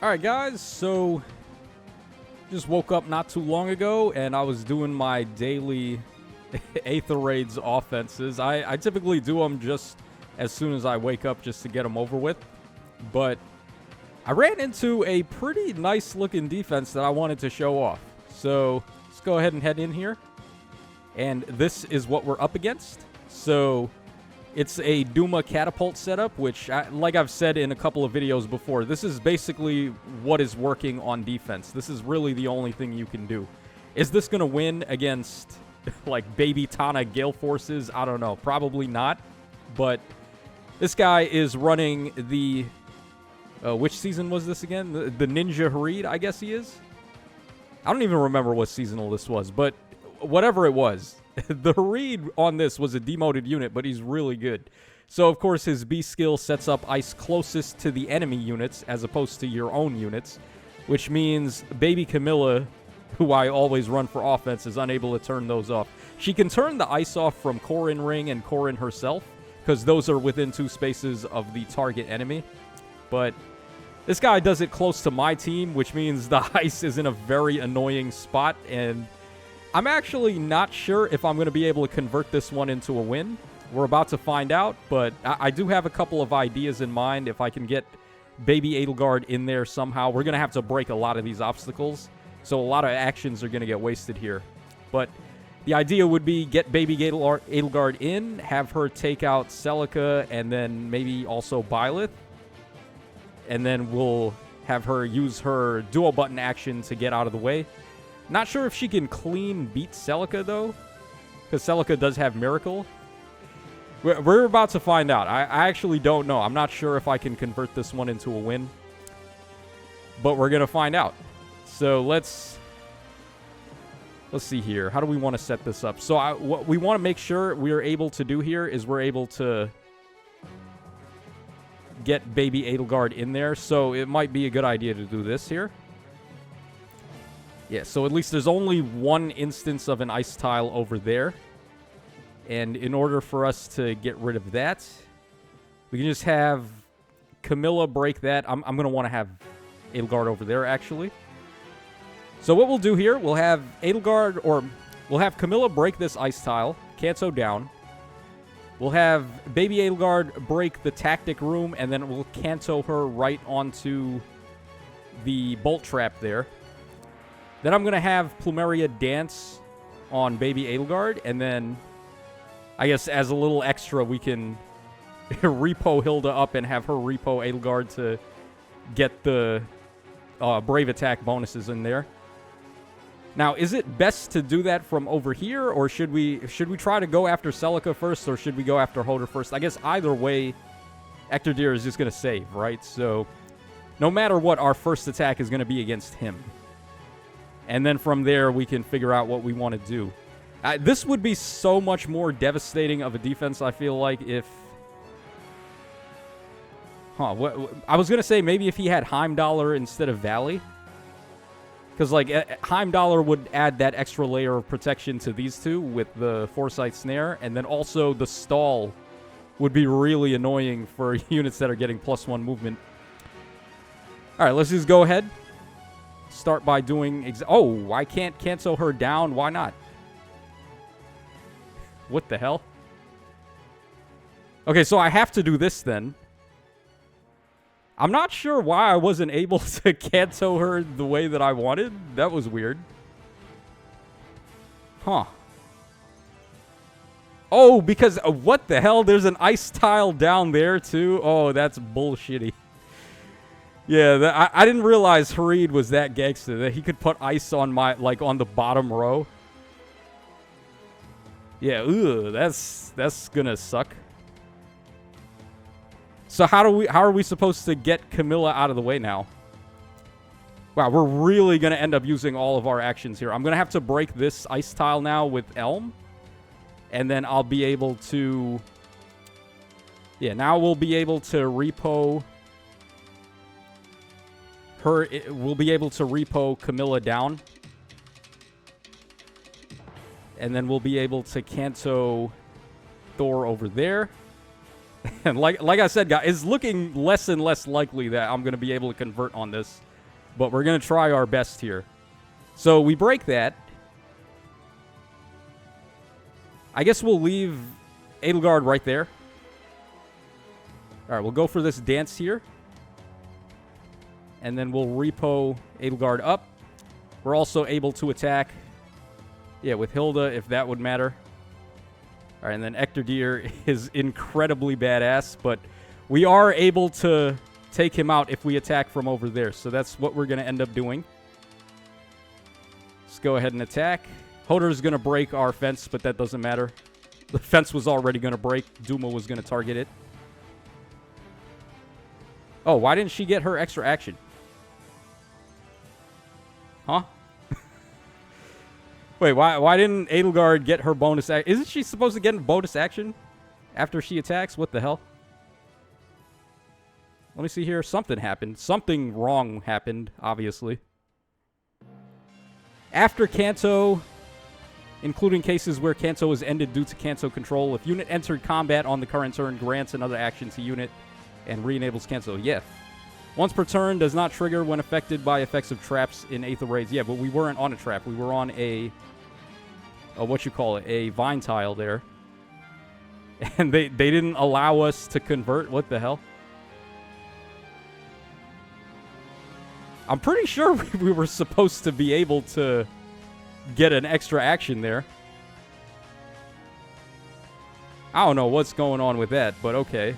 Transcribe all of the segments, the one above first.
Alright guys, so just woke up not too long ago and I was doing my daily Aether Raids offenses. I typically do them just as soon as I wake up just to get them over with. But I ran into a pretty nice looking defense that I wanted to show off. So let's go ahead and head in here. And this is what we're up against. So it's a Duma catapult setup, which, like I've said in a couple of videos before, this is basically what is working on defense. This is really the only thing you can do. Is this going to win against, like, Baby Tana Gale Forces? I don't know. Probably not. But this guy is running the... which season was this again? The Ninja Harid, I guess he is? I don't even remember what seasonal this was, but whatever it was. The Harid on this was a demoted unit, but he's really good. So, of course, his B skill sets up ice closest to the enemy units as opposed to your own units, which means Baby Camilla, who I always run for offense, is unable to turn those off. She can turn the ice off from Corrin Ring and Corrin herself, because those are within 2 spaces of the target enemy. But this guy does it close to my team, which means the ice is in a very annoying spot, and I'm actually not sure if I'm going to be able to convert this one into a win. We're about to find out, but I do have a couple of ideas in mind. If I can get Baby Edelgard in there somehow, we're going to have to break a lot of these obstacles, so a lot of actions are going to get wasted here. But the idea would be get Baby Edelgard in, have her take out Celica, and then maybe also Byleth. And then we'll have her use her dual button action to get out of the way. Not sure if she can clean beat Celica, though, because Celica does have Miracle. We're about to find out. I actually don't know. I'm not sure if I can convert this one into a win, but we're going to find out. So let's see here. How do we want to set this up? So what we want to make sure we're able to do here is we're able to get Baby Edelgard in there. So it might be a good idea to do this here. Yeah, so at least there's only one instance of an ice tile over there. And in order for us to get rid of that, we can just have Camilla break that. I'm going to want to have Edelgard over there, actually. So what we'll do here, we'll have Edelgard, or we'll have Camilla break this ice tile, Kanto down. We'll have Baby Edelgard break the tactic room, and then we'll Kanto her right onto the bolt trap there. Then I'm going to have Plumeria dance on Baby Edelgard, and then I guess as a little extra, we can repo Hilda up and have her repo Edelgard to get the Brave Attack bonuses in there. Now, is it best to do that from over here, or should we try to go after Celica first, or should we go after Hoder first? I guess either way, Ectordir is just going to save, right? So no matter what, our first attack is going to be against him. And then from there, we can figure out what we want to do. This would be so much more devastating of a defense, I feel like, if... I was going to say maybe if he had Heimdallr instead of Valley. Because, like, Heimdallr would add that extra layer of protection to these two with the Foresight Snare. And then also the stall would be really annoying for units that are getting +1 movement. All right, let's just go ahead. Start by doing... oh, I can't cancel her down. Why not? What the hell? Okay, so I have to do this then. I'm not sure why I wasn't able to cancel her the way that I wanted. That was weird. Huh. Oh, because... what the hell? There's an ice tile down there, too? Oh, that's bullshitty. Yeah, I didn't realize Harid was that gangster, that he could put ice on my, like, on the bottom row. Yeah, that's gonna suck. So how are we supposed to get Camilla out of the way now? Wow, we're really gonna end up using all of our actions here. I'm gonna have to break this ice tile now with Elm. And then I'll be able to... yeah, now we'll be able to repo... we'll be able to repo Camilla down. And then we'll be able to Kanto Thor over there. And like I said, guys, it's looking less and less likely that I'm going to be able to convert on this. But we're going to try our best here. So we break that. I guess we'll leave Edelgard right there. All right, we'll go for this dance here. And then we'll repo Edelgard up. We're also able to attack, with Hilda, if that would matter. All right, and then Ectordeer is incredibly badass, but we are able to take him out if we attack from over there. So that's what we're going to end up doing. Let's go ahead and attack. Hodor's going to break our fence, but that doesn't matter. The fence was already going to break. Duma was going to target it. Oh, why didn't she get her extra action? Huh? Wait, why didn't Edelgard get her bonus action? Isn't she supposed to get a bonus action after she attacks? What the hell? Let me see here. Something happened. Something wrong happened, obviously. After Kanto, including cases where Kanto is ended due to Kanto control, if unit entered combat on the current turn, grants another action to unit and re-enables Kanto. Yeah. Once per turn, does not trigger when affected by effects of traps in Aether Raids. Yeah, but we weren't on a trap. We were on a vine tile there. And they didn't allow us to convert. What the hell? I'm pretty sure we were supposed to be able to get an extra action there. I don't know what's going on with that, but okay.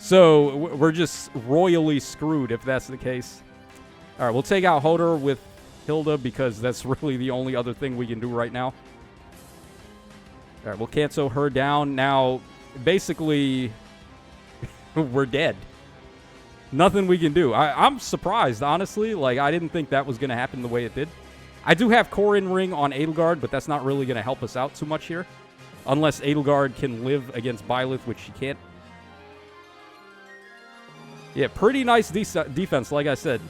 So, we're just royally screwed if that's the case. All right, we'll take out Hodor with Hilda because that's really the only other thing we can do right now. All right, we'll cancel her down. Now, basically, we're dead. Nothing we can do. I'm surprised, honestly. Like, I didn't think that was going to happen the way it did. I do have Corin Ring on Edelgard, but that's not really going to help us out too much here. Unless Edelgard can live against Byleth, which she can't. Yeah, pretty nice defense, like I said.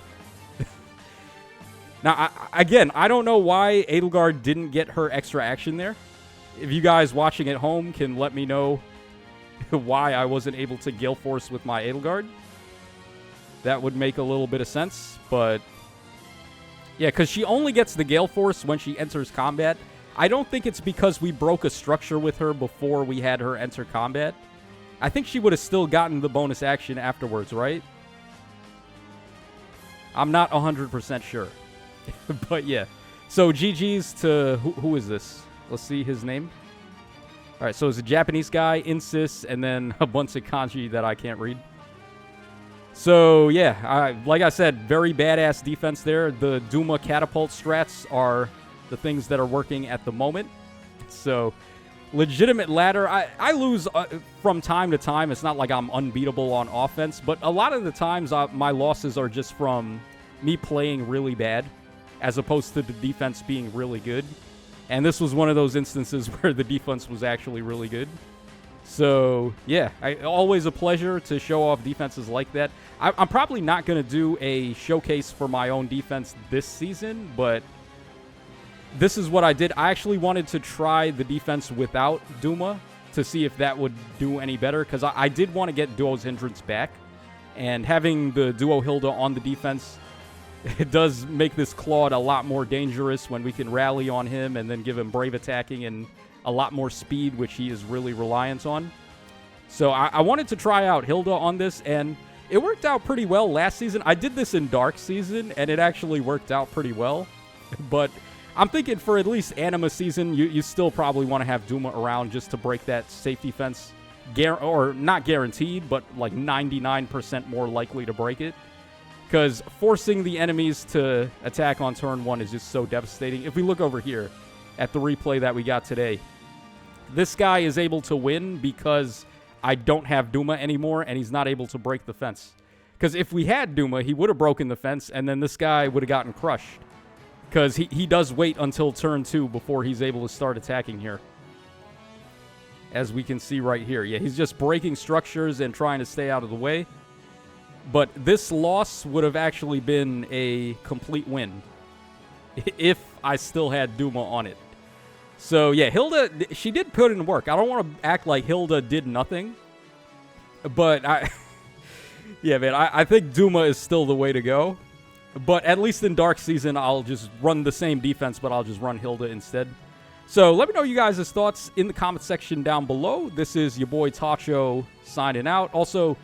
Now, again, I don't know why Edelgard didn't get her extra action there. If you guys watching at home can let me know why I wasn't able to Gale Force with my Edelgard, that would make a little bit of sense. But, yeah, because she only gets the Gale Force when she enters combat. I don't think it's because we broke a structure with her before we had her enter combat. I think she would have still gotten the bonus action afterwards, right? I'm not 100% sure. But yeah. So GG's to... Who is this? Let's see his name. Alright, so it's a Japanese guy, Insys, and then a bunch of kanji that I can't read. So yeah, like I said, very badass defense there. The Duma catapult strats are the things that are working at the moment. So... legitimate ladder. I lose from time to time. It's not like I'm unbeatable on offense, but a lot of the times my losses are just from me playing really bad as opposed to the defense being really good. And this was one of those instances where the defense was actually really good. So, yeah, always a pleasure to show off defenses like that. I'm probably not going to do a showcase for my own defense this season, but... this is what I did. I actually wanted to try the defense without Duma to see if that would do any better, because I did want to get Duo's Hindrance back. And having the Duo Hilda on the defense, it does make this Claude a lot more dangerous when we can rally on him and then give him Brave Attacking and a lot more speed, which he is really reliant on. So I wanted to try out Hilda on this, and it worked out pretty well last season. I did this in Dark Season, and it actually worked out pretty well. But... I'm thinking for at least Anima season, you still probably want to have Duma around just to break that safety fence. Or not guaranteed, but like 99% more likely to break it. Because forcing the enemies to attack on turn 1 is just so devastating. If we look over here at the replay that we got today, this guy is able to win because I don't have Duma anymore and he's not able to break the fence. Because if we had Duma, he would have broken the fence and then this guy would have gotten crushed. Because he does wait until turn 2 before he's able to start attacking here. As we can see right here. Yeah, he's just breaking structures and trying to stay out of the way. But this loss would have actually been a complete win. If I still had Duma on it. So, yeah, Hilda, she did put in work. I don't want to act like Hilda did nothing. But, yeah, man, I think Duma is still the way to go. But at least in Dark Season, I'll just run the same defense, but I'll just run Hilda instead. So let me know you guys' thoughts in the comment section down below. This is your boy Tacho signing out. Also,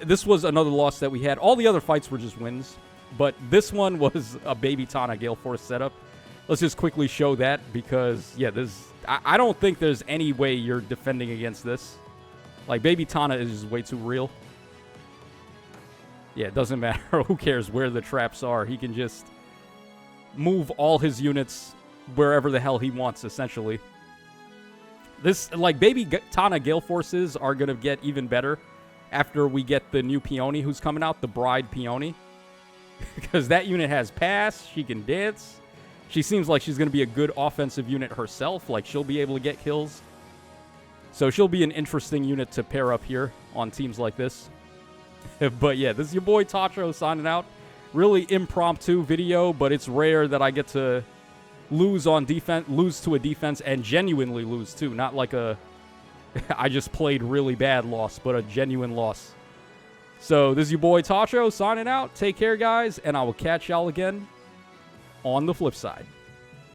this was another loss that we had. All the other fights were just wins, but this one was a Baby Tana Gale Force setup. Let's just quickly show that because, yeah, I don't think there's any way you're defending against this. Like, Baby Tana is just way too real. Yeah, it doesn't matter. Who cares where the traps are? He can just move all his units wherever the hell he wants, essentially. This, like, Baby Tana Gale Forces are going to get even better after we get the new Peony who's coming out, the Bride Peony. Because that unit has pass, she can dance. She seems like she's going to be a good offensive unit herself. Like, she'll be able to get kills. So she'll be an interesting unit to pair up here on teams like this. But yeah, this is your boy Tacho signing out. Really impromptu video, but it's rare that I get to lose on defense, lose to a defense, and genuinely lose too. Not like a I just played really bad loss, but a genuine loss. So this is your boy Tacho signing out. Take care, guys, and I will catch y'all again on the flip side.